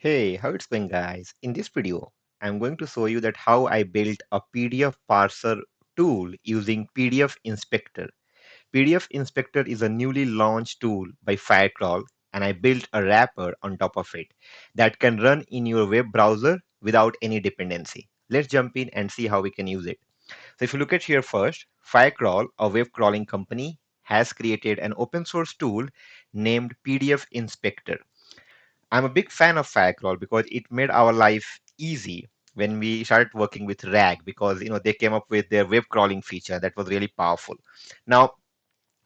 Hey, how it's going guys? In this video, I'm going to show you that how I built a PDF parser tool using PDF Inspector. PDF Inspector is a newly launched tool by Firecrawl and I built a wrapper on top of it that can run in your web browser without any dependency. Let's jump in and see how we can use it. So if you look at here first, Firecrawl, a web crawling company, has created an open source tool named PDF Inspector. I'm a big fan of Firecrawl because it made our life easy when we started working with RAG because they came up with their web crawling feature that was really powerful. Now,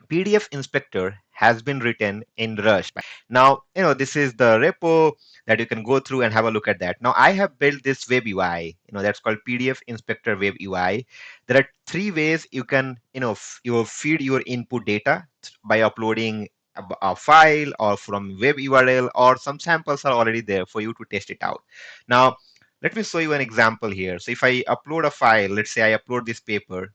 PDF Inspector has been written in Rust. Now, this is the repo that you can go through and have a look at that. Now, I have built this web UI, that's called PDF Inspector Web UI. There are three ways you can, you feed your input data by uploading a file or from web URL, or some samples are already there for you to test it out. Now, let me show you an example here. So if I upload a file, let's say I upload this paper,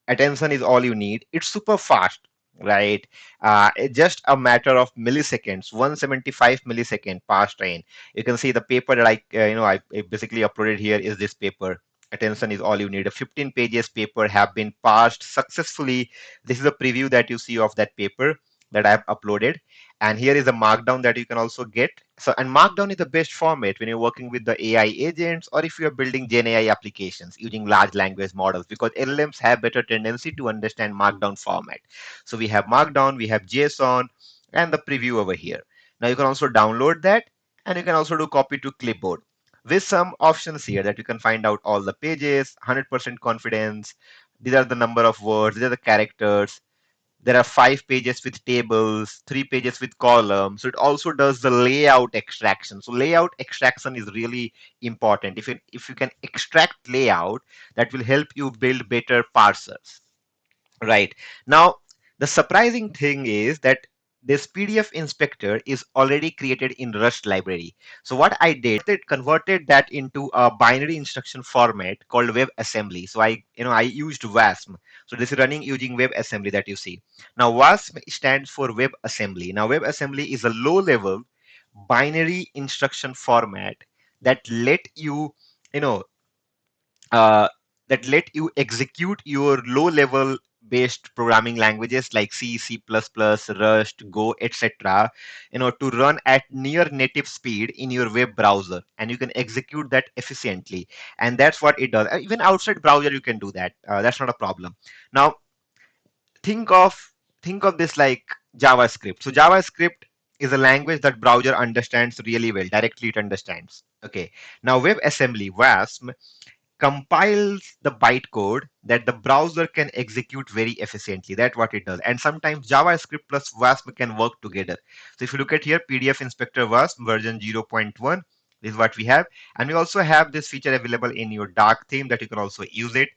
attention is all you need. It's super fast, right? It's just a matter of milliseconds, 175 millisecond pass train. You can see the paper that I basically uploaded here is this paper. Attention is all you need. A 15 pages paper have been passed successfully. This is a preview that you see of that paper that I've uploaded. And here is a markdown that you can also get. So, and Markdown is the best format when you're working with the AI agents or if you're building Gen AI applications using large language models, because LLMs have better tendency to understand Markdown format. So we have Markdown, we have JSON, and the preview over here. Now you can also download that, and you can also do copy to clipboard with some options here that you can find out all the pages, 100% confidence. These are the number of words, these are the characters. There are 5 pages with tables, 3 pages with columns. So it also does the layout extraction. So layout extraction is really important. If you can extract layout, that will help you build better parsers. Right. Now, the surprising thing is that this PDF inspector is already created in Rust library. So what I did, converted that into a binary instruction format called WebAssembly. So I used WASM. So this is running using WebAssembly that you see. Now WASM stands for WebAssembly. Now WebAssembly is a low-level binary instruction format that let you, you know, uh, that let you execute your low level based programming languages like C, C++, Rust, Go, etc., to run at near native speed in your web browser, and you can execute that efficiently. And that's what it does. Even outside browser, you can do that. That's not a problem. Now, think of think of this like JavaScript. So JavaScript is a language that browser understands really well. Directly, it understands. Okay. Now, WebAssembly (WASM) compiles the bytecode that the browser can execute very efficiently. That's what it does. And sometimes JavaScript plus WASM can work together. So if you look at here, PDF Inspector WASM version 0.1, this is what we have. And we also have this feature available in your dark theme that you can also use it.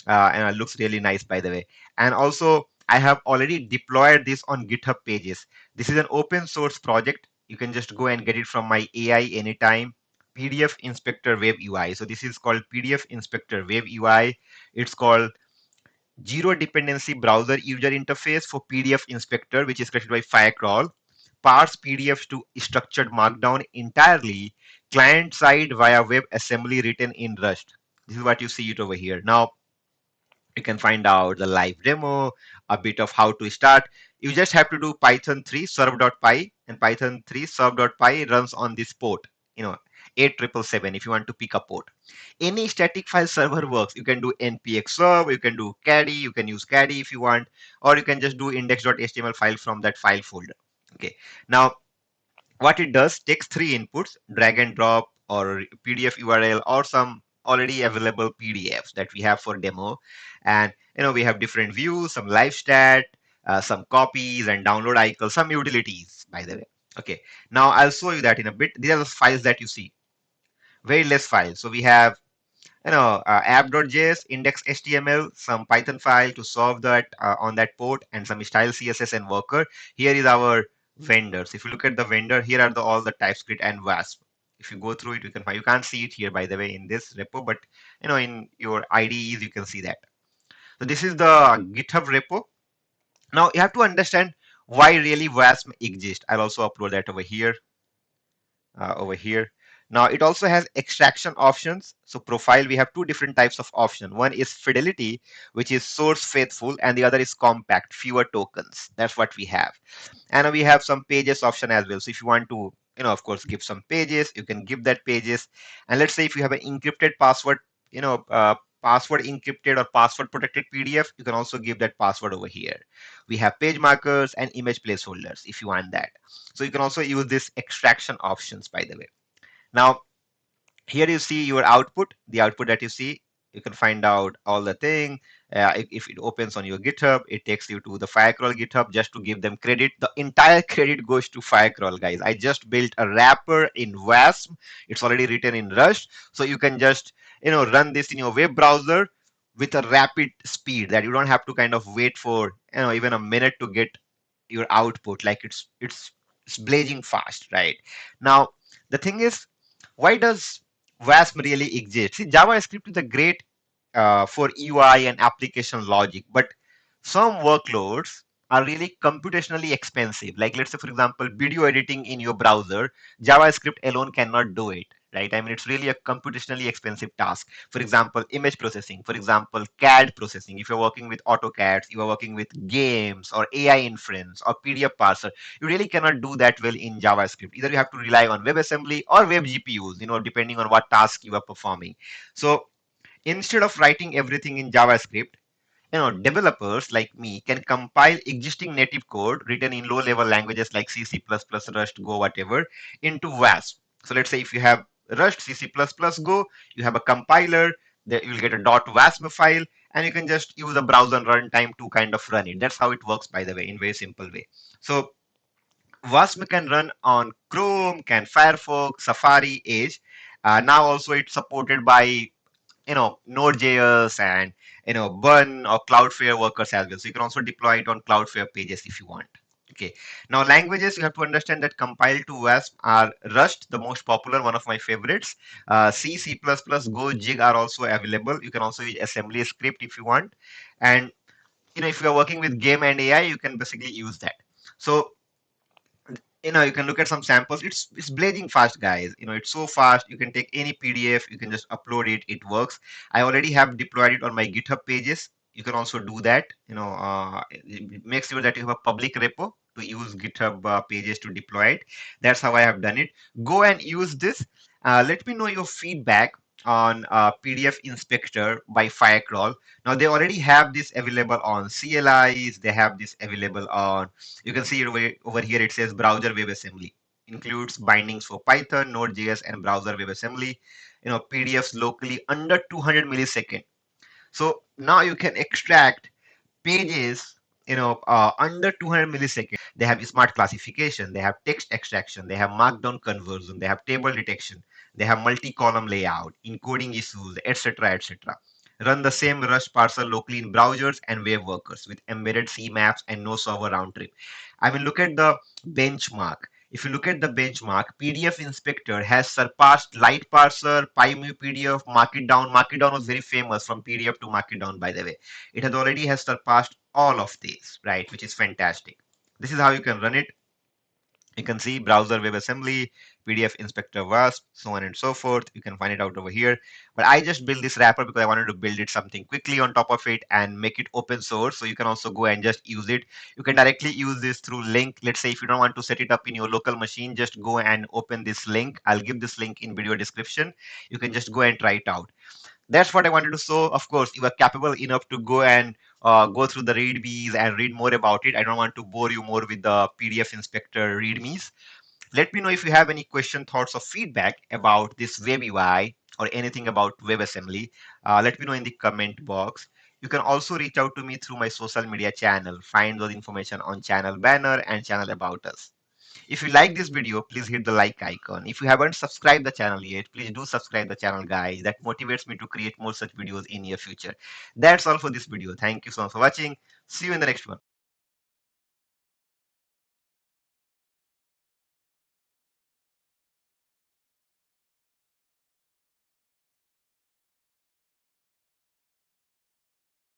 And it looks really nice, by the way. And also, I have already deployed this on GitHub pages. This is an open source project. You can just go and get it from my AI anytime. PDF Inspector Web UI. So this is called PDF Inspector Web UI. It's called Zero Dependency Browser User Interface for PDF Inspector, which is created by Firecrawl. Parse PDFs to structured Markdown entirely client side via WebAssembly written in Rust. This is what you see it over here. Now you can find out the live demo, a bit of how to start. You just have to do Python 3 serve.py, and Python 3 serve.py runs on this port, 8777 if you want to pick a port. Any static file server works. You can do npx serve, you can do caddy, you can use caddy if you want, or you can just do index.html file from that file folder. Okay. Now, what it does, takes three inputs, drag and drop or PDF URL or some already available PDFs that we have for demo. And we have different views, some live stat, some copies and download icons, some utilities, by the way. Okay, now I'll show you that in a bit. These are the files that you see. Very less files. So we have app.js, index.html, some Python file to solve that on that port, and some style CSS and worker. Here is our vendors. If you look at the vendor, here are all the TypeScript and WASP. If you go through it, you can find. You can't see it here, by the way, in this repo, but in your IDEs, you can see that. So this is the GitHub repo. Now you have to understand why really WASM exists. I'll also upload that over here. over here. Now it also has extraction options. So profile, we have two different types of option. One is fidelity, which is source faithful, and the other is compact, fewer tokens. That's what we have. And we have some pages option as well. So if you want to, of course, give some pages, you can give that pages. And let's say if you have an encrypted password, password encrypted or password protected PDF, you can also give that password over here. We have page markers and image placeholders if you want that. So you can also use this extraction options, by the way. Now, here you see your output, the output that you see. You can find out all the thing. If it opens on your GitHub, it takes you to the Firecrawl GitHub. Just to give them credit, the entire credit goes to Firecrawl, guys. I just built a wrapper in WASM. It's already written in Rust, so you can just run this in your web browser with a rapid speed that you don't have to kind of wait for even a minute to get your output. Like it's blazing fast, right? Now the thing is, why does WASM really exist? See, JavaScript is a great for UI and application logic, but some workloads are really computationally expensive. Like let's say, for example, video editing in your browser, JavaScript alone cannot do it, right? I mean, it's really a computationally expensive task. For example, image processing, for example, CAD processing. If you're working with AutoCAD, you are working with games or AI inference or PDF parser, you really cannot do that well in JavaScript. Either you have to rely on WebAssembly or web GPUs, depending on what task you are performing. So instead of writing everything in JavaScript, developers like me can compile existing native code written in low-level languages like C, C++, Rust, Go, whatever, into WASM. So let's say if you have Rust, C, C++, Go, you have a compiler, that you'll get a .wasm file, and you can just use a browser runtime to kind of run it. That's how it works, by the way, in very simple way. So WASM can run on Chrome, can Firefox, Safari, Edge. Now also it's supported by Node.js and Burn or Cloudflare workers as well. So you can also deploy it on Cloudflare pages if you want. Okay. Now languages, you have to understand that compiled to WASM are Rust, the most popular, one of my favorites. C, C++, Go, Jig are also available. You can also use assembly script if you want. And if you are working with game and AI, you can basically use that. So you can look at some samples. It's blazing fast, guys. It's so fast. You can take any PDF, you can just upload it. It works. I already have deployed it on my GitHub pages. You can also do that. Make sure that you have a public repo to use GitHub pages to deploy it. That's how I have done it. Go and use this. Let me know your feedback on PDF Inspector by Firecrawl. Now they already have this available on CLIs. They have this available on, you can see it over here, it says browser WebAssembly. Includes bindings for Python, Node.js, and browser WebAssembly. PDFs locally under 200 millisecond. So now you can extract pages under 200 milliseconds. They have smart classification, they have text extraction, they have markdown conversion, they have table detection, they have multi-column layout, encoding issues, etc., etc. Run the same Rust parser locally in browsers and web workers with embedded C maps and no server round trip. I mean, look at the benchmark. If you look at the benchmark, PDF Inspector has surpassed Light Parser, PyMuPDF, Markdown. Markdown was very famous from PDF to Markdown, by the way. It has already has surpassed all of these, right? Which is fantastic. This is how you can run it. You can see browser WebAssembly, PDF Inspector WASP, so on and so forth. You can find it out over here. But I just built this wrapper because I wanted to build it something quickly on top of it and make it open source. So you can also go and just use it. You can directly use this through link. Let's say if you don't want to set it up in your local machine, just go and open this link. I'll give this link in video description. You can just go and try it out. That's what I wanted to show. Of course, you are capable enough to go and go through the readmes and read more about it. I don't want to bore you more with the PDF Inspector readmes. Let me know if you have any question, thoughts, or feedback about this web UI or anything about WebAssembly. Let me know in the comment box. You can also reach out to me through my social media channel. Find those information on channel banner and channel about us. If you like this video, please hit the like icon. If you haven't subscribed the channel yet, please do subscribe the channel, guys. That motivates me to create more such videos in near future. That's all for this video. Thank you so much for watching. See you in the next one.